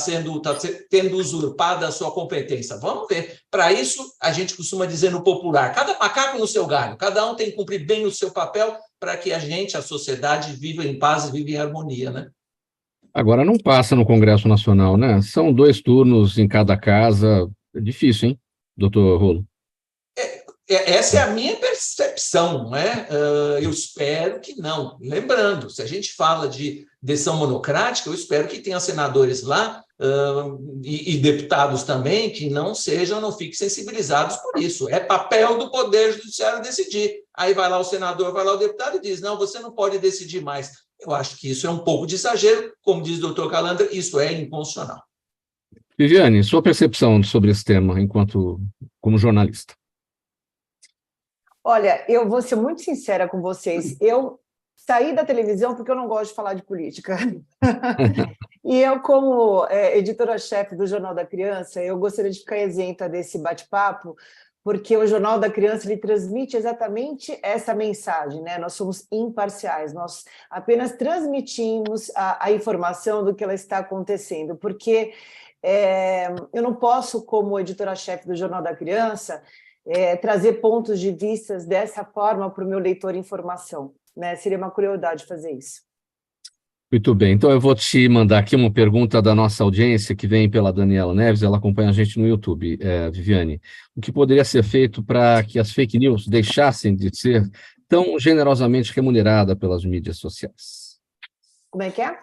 tendo usurpada a sua competência. Vamos ver. Para isso, a gente costuma dizer no popular, cada macaco no seu galho, cada um tem que cumprir bem o seu papel para que a sociedade, viva em paz e viva em harmonia, né? Agora, não passa no Congresso Nacional, né? São 2 turnos em cada casa. É difícil, hein, doutor Rolo? Essa é a minha percepção, né? Eu espero que não. Lembrando, se a gente fala de decisão monocrática, eu espero que tenha senadores lá e deputados também que não fiquem sensibilizados por isso. É papel do Poder Judiciário decidir. Aí vai lá o senador, vai lá o deputado e diz, não, você não pode decidir mais. Eu acho que isso é um pouco de exagero, como diz o doutor Calandra, isso é inconstitucional. Viviane, sua percepção sobre esse tema como jornalista? Olha, eu vou ser muito sincera com vocês. Eu saí da televisão porque eu não gosto de falar de política. E eu, como editora-chefe do Jornal da Criança, eu gostaria de ficar isenta desse bate-papo, porque o Jornal da Criança ele transmite exatamente essa mensagem, né? Nós somos imparciais, nós apenas transmitimos a informação do que ela está acontecendo, porque eu não posso, como editora-chefe do Jornal da Criança, trazer pontos de vista dessa forma para o meu leitor em formação, né? Seria uma crueldade fazer isso. Muito bem, então eu vou te mandar aqui uma pergunta da nossa audiência, que vem pela Daniela Neves, ela acompanha a gente no YouTube, Viviane. O que poderia ser feito para que as fake news deixassem de ser tão generosamente remuneradas pelas mídias sociais? Como é que é?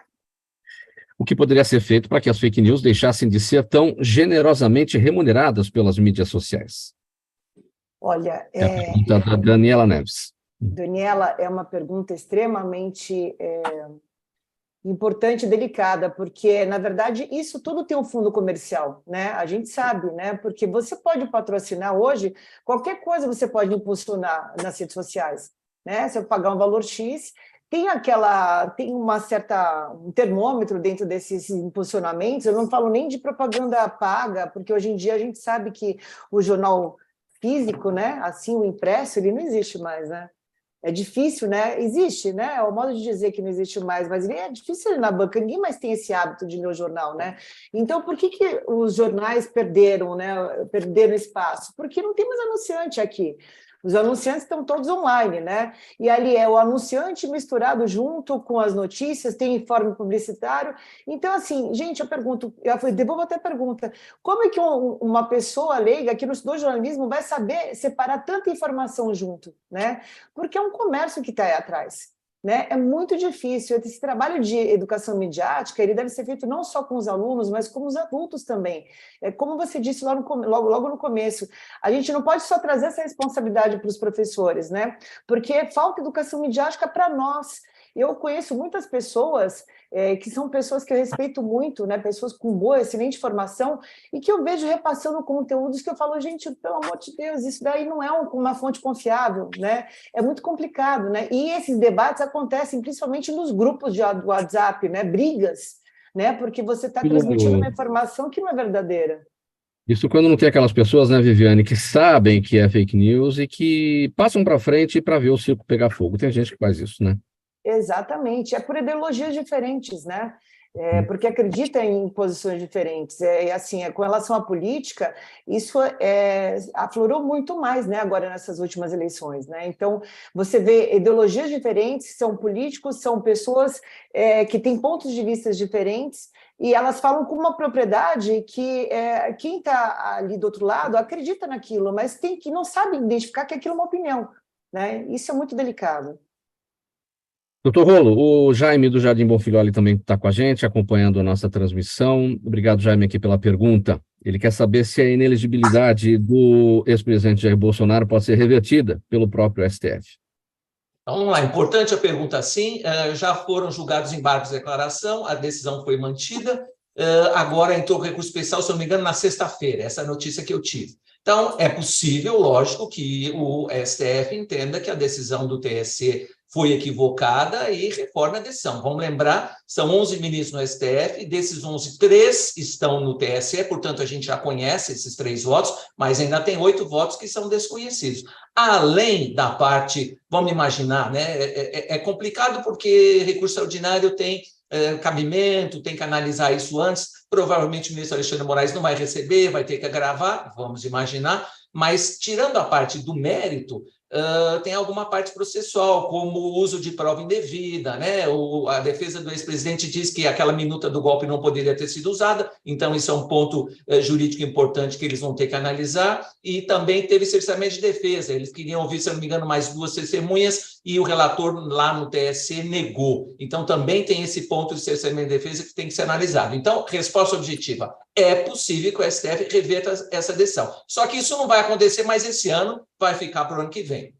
O que poderia ser feito para que as fake news deixassem de ser tão generosamente remuneradas pelas mídias sociais? Olha, é a pergunta da Daniela Neves. Daniela, é uma pergunta extremamente importante e delicada, porque, na verdade, isso tudo tem um fundo comercial, né? A gente sabe, né? Porque você pode patrocinar hoje, qualquer coisa você pode impulsionar nas redes sociais, né? Se eu pagar um valor X, tem um termômetro dentro desses impulsionamentos. Eu não falo nem de propaganda paga, porque hoje em dia a gente sabe que o jornal físico, né? Assim, o impresso, ele não existe mais, né? É difícil, né? Existe, né? É o modo de dizer que não existe mais, mas é difícil ir na banca. Ninguém mais tem esse hábito de ler o jornal, né? Então, por que os jornais perderam, né? Perderam espaço? Porque não tem mais anunciante aqui. Os anunciantes estão todos online, né? E ali é o anunciante misturado junto com as notícias, tem informe publicitário. Então, assim, gente, eu devolvo até a pergunta: como é que uma pessoa leiga que não estudou jornalismo vai saber separar tanta informação junto, né? Porque é um comércio que está aí atrás, né? É muito difícil. Esse trabalho de educação midiática, ele deve ser feito não só com os alunos, mas com os adultos também. Como você disse logo no começo, a gente não pode só trazer essa responsabilidade para os professores, né? Porque falta educação midiática para nós. Eu conheço muitas pessoas que são pessoas que eu respeito muito, né? Pessoas com boa, excelente formação, e que eu vejo repassando conteúdos que eu falo, gente, pelo amor de Deus, isso daí não é uma fonte confiável, né? É muito complicado, né? E esses debates acontecem principalmente nos grupos de WhatsApp, né? Brigas, né? Porque você está transmitindo uma informação que não é verdadeira. Isso quando não tem aquelas pessoas, né, Viviane, que sabem que é fake news e que passam para frente para ver o circo pegar fogo. Tem gente que faz isso, né? Exatamente, é por ideologias diferentes, né? Porque acredita em posições diferentes. Com relação à política, isso aflorou muito mais, né, agora nessas últimas eleições, né? Então, você vê ideologias diferentes, são políticos, são pessoas que têm pontos de vista diferentes, e elas falam com uma propriedade que quem está ali do outro lado acredita naquilo, mas não sabe identificar que aquilo é uma opinião, né? Isso é muito delicado. Doutor Rolo, o Jaime do Jardim Bonfilholi também está com a gente, acompanhando a nossa transmissão. Obrigado, Jaime, aqui pela pergunta. Ele quer saber se a inelegibilidade do ex-presidente Jair Bolsonaro pode ser revertida pelo próprio STF. Então, vamos lá, importante a pergunta, sim. Já foram julgados embargos de declaração, a decisão foi mantida. Agora entrou o recurso especial, se não me engano, na sexta-feira, essa é a notícia que eu tive. Então, é possível, lógico, que o STF entenda que a decisão do TSE foi equivocada e reforme a decisão. Vamos lembrar, são 11 ministros no STF, desses 11, 3 estão no TSE, portanto, a gente já conhece esses 3 votos, mas ainda tem 8 votos que são desconhecidos. Além da parte, vamos imaginar, né? É complicado porque recurso extraordinário tem cabimento, tem que analisar isso antes, provavelmente o ministro Alexandre de Moraes não vai receber, vai ter que agravar, vamos imaginar, mas tirando a parte do mérito, tem alguma parte processual, como o uso de prova indevida, né? A defesa do ex-presidente diz que aquela minuta do golpe não poderia ter sido usada, então isso é um ponto jurídico importante que eles vão ter que analisar, e também teve cerceamento de defesa, eles queriam ouvir, se não me engano, mais 2 testemunhas, e o relator lá no TSE negou. Então também tem esse ponto de cerceamento de defesa que tem que ser analisado. Então, resposta objetiva, é possível que o STF reverta essa decisão. Só que isso não vai acontecer mais esse ano, vai ficar para o ano que vem.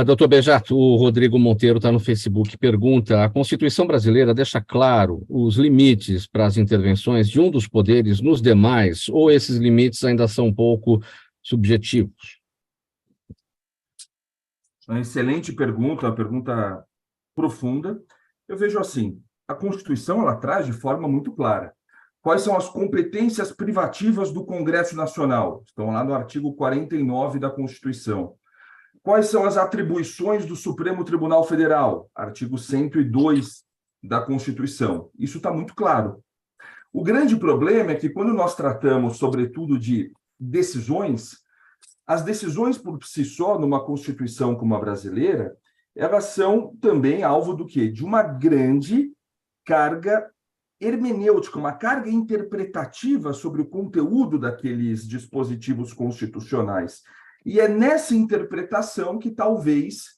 Doutor Bejato, o Rodrigo Monteiro está no Facebook, pergunta: a Constituição brasileira deixa claro os limites para as intervenções de um dos poderes nos demais, ou esses limites ainda são um pouco subjetivos? Uma excelente pergunta, uma pergunta profunda. Eu vejo assim, a Constituição ela traz de forma muito clara quais são as competências privativas do Congresso Nacional. Estão lá no artigo 49 da Constituição. Quais são as atribuições do Supremo Tribunal Federal? Artigo 102 da Constituição. Isso está muito claro. O grande problema é que quando nós tratamos, sobretudo, de decisões, as decisões por si só, numa Constituição como a brasileira, elas são também alvo do quê? De uma grande carga hermenêutica, uma carga interpretativa sobre o conteúdo daqueles dispositivos constitucionais. E é nessa interpretação que talvez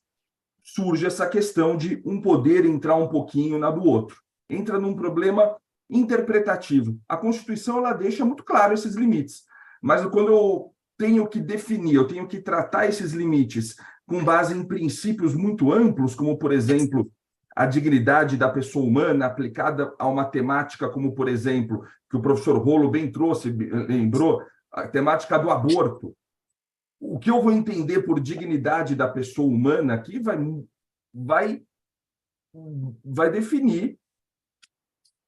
surja essa questão de um poder entrar um pouquinho na do outro. Entra num problema interpretativo. A Constituição ela deixa muito claro esses limites, mas quando eu tenho que definir, eu tenho que tratar esses limites com base em princípios muito amplos, como, por exemplo, a dignidade da pessoa humana aplicada a uma temática como, por exemplo, que o professor Rolo bem trouxe, lembrou, a temática do aborto. O que eu vou entender por dignidade da pessoa humana aqui vai definir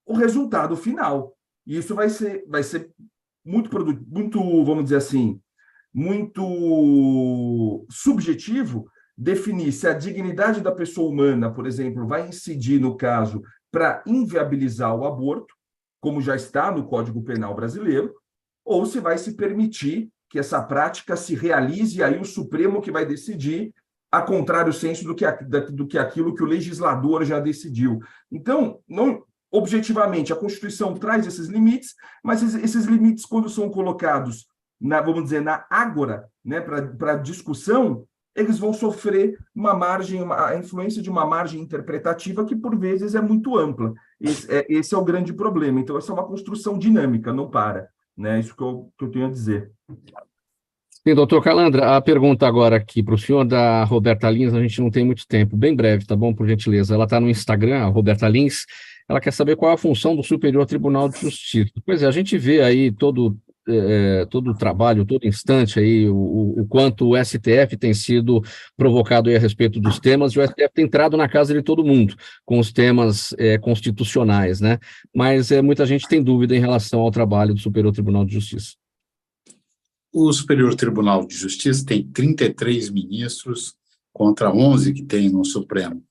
o resultado final. E isso vai ser muito, vamos dizer assim, muito subjetivo definir se a dignidade da pessoa humana, por exemplo, vai incidir, no caso, para inviabilizar o aborto, como já está no Código Penal brasileiro, ou se vai se permitir que essa prática se realize, e aí o Supremo que vai decidir, a contrário senso do que aquilo que o legislador já decidiu. Então, objetivamente, a Constituição traz esses limites, mas esses limites, quando são colocados, vamos dizer, na ágora, né, para discussão, eles vão sofrer a influência de uma margem interpretativa que, por vezes, é muito ampla. Esse é o grande problema. Então, essa é uma construção dinâmica, não para. Né? Isso que eu tenho a dizer. Sim, doutor Calandra, a pergunta agora aqui para o senhor da Roberta Lins, a gente não tem muito tempo, bem breve, tá bom, por gentileza. Ela está no Instagram, a Roberta Lins, ela quer saber qual é a função do Superior Tribunal de Justiça. Pois é, a gente vê aí todo o trabalho, todo instante aí, o quanto o STF tem sido provocado aí a respeito dos temas, e o STF tem entrado na casa de todo mundo com os temas constitucionais, né? Mas muita gente tem dúvida em relação ao trabalho do Superior Tribunal de Justiça. O Superior Tribunal de Justiça tem 33 ministros contra 11 que tem no Supremo.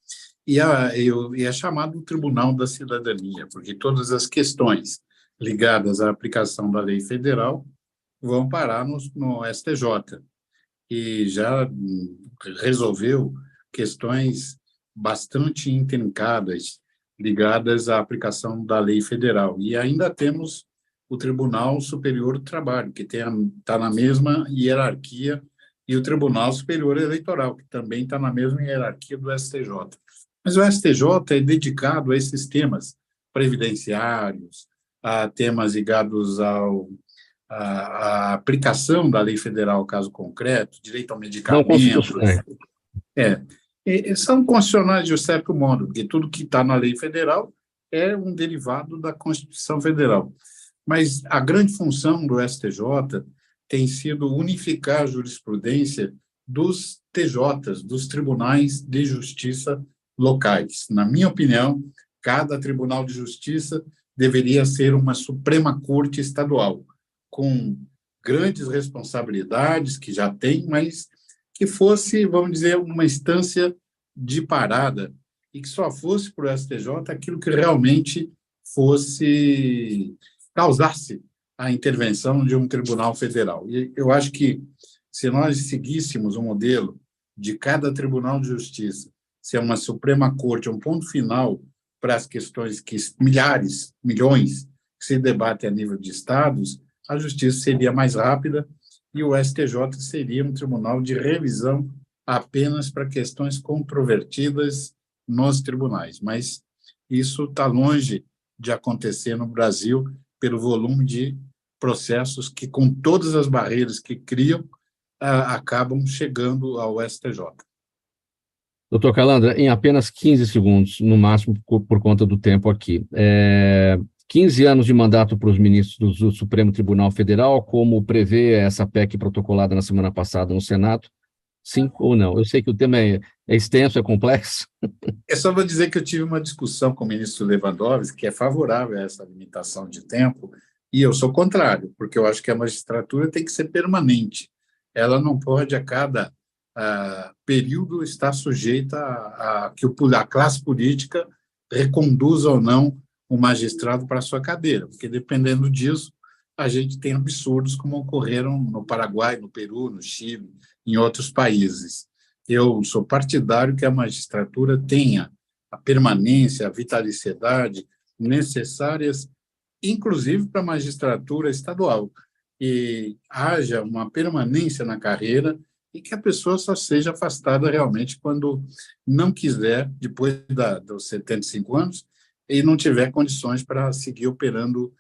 E é chamado Tribunal da Cidadania, porque todas as questões ligadas à aplicação da lei federal vão parar no STJ, e já resolveu questões bastante intrincadas ligadas à aplicação da lei federal. E ainda temos o Tribunal Superior do Trabalho, que está na mesma hierarquia, e o Tribunal Superior Eleitoral, que também está na mesma hierarquia do STJ. Mas o STJ é dedicado a esses temas previdenciários, a temas ligados à aplicação da lei federal, caso concreto, direito ao medicamento. São constitucionais de certo modo, porque tudo que está na lei federal é um derivado da Constituição Federal. Mas a grande função do STJ tem sido unificar a jurisprudência dos TJs, dos tribunais de justiça locais. Na minha opinião, cada tribunal de justiça deveria ser uma Suprema Corte estadual, com grandes responsabilidades, que já tem, mas que fosse, vamos dizer, uma instância de parada, e que só fosse para o STJ aquilo que realmente causasse a intervenção de um tribunal federal. E eu acho que, se nós seguíssemos o modelo de cada tribunal de justiça ser uma Suprema Corte, um ponto final para as questões que milhões, que se debatem a nível de estados, a justiça seria mais rápida e o STJ seria um tribunal de revisão apenas para questões controvertidas nos tribunais. Mas isso está longe de acontecer no Brasil pelo volume de processos que, com todas as barreiras que criam, acabam chegando ao STJ. Doutor Calandra, em apenas 15 segundos, no máximo, por conta do tempo aqui. 15 anos de mandato para os ministros do Supremo Tribunal Federal, como prevê essa PEC protocolada na semana passada no Senado? Sim ou não? Eu sei que o tema é extenso, é complexo. É só vou dizer que eu tive uma discussão com o ministro Lewandowski, que é favorável a essa limitação de tempo, e eu sou contrário, porque eu acho que a magistratura tem que ser permanente. Ela não pode, a cada período, estar sujeita a que a classe política reconduza ou não o magistrado para a sua cadeira, porque, dependendo disso, a gente tem absurdos como ocorreram no Paraguai, no Peru, no Chile, em outros países. Eu sou partidário que a magistratura tenha a permanência, a vitaliciedade necessárias, inclusive para a magistratura estadual, e haja uma permanência na carreira e que a pessoa só seja afastada realmente quando não quiser, depois dos 75 anos, e não tiver condições para seguir operando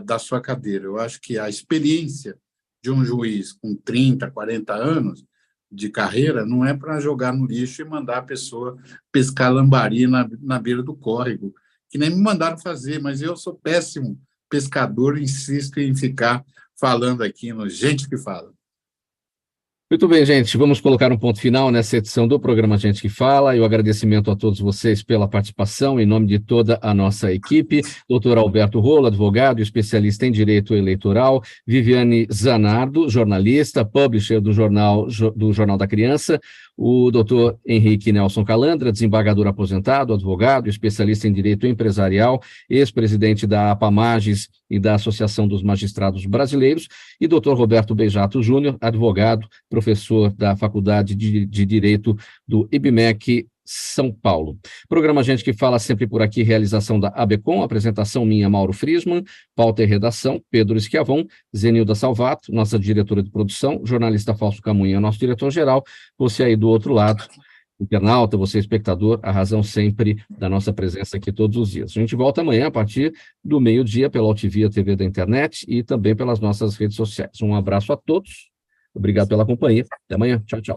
da sua cadeira. Eu acho que a experiência de um juiz com 30, 40 anos de carreira não é para jogar no lixo e mandar a pessoa pescar lambari na beira do córrego, que nem me mandaram fazer, mas eu sou péssimo pescador, insisto em ficar falando aqui no Gente que Fala. Muito bem, gente, vamos colocar um ponto final nessa edição do programa Gente que Fala, e o agradecimento a todos vocês pela participação, em nome de toda a nossa equipe, doutor Alberto Rolo, advogado, especialista em direito eleitoral, Viviane Zanardo, jornalista, publisher do Jornal da Criança, o doutor Henrique Nelson Calandra, desembargador aposentado, advogado, especialista em direito empresarial, ex-presidente da APAMAGES e da Associação dos Magistrados Brasileiros, e doutor Roberto Beijato Júnior, advogado, professor da Faculdade de Direito do IBMEC São Paulo. Programa Gente que Fala sempre por aqui, realização da ABCOM, apresentação minha, Mauro Friesman, pauta e redação, Pedro Schiavon, Zenilda Salvato, nossa diretora de produção, jornalista Fausto Camunha, nosso diretor-geral, você aí do outro lado, internauta, você espectador, a razão sempre da nossa presença aqui todos os dias. A gente volta amanhã a partir do meio-dia pela Altivia TV da internet e também pelas nossas redes sociais. Um abraço a todos, obrigado pela companhia, até amanhã, tchau, tchau.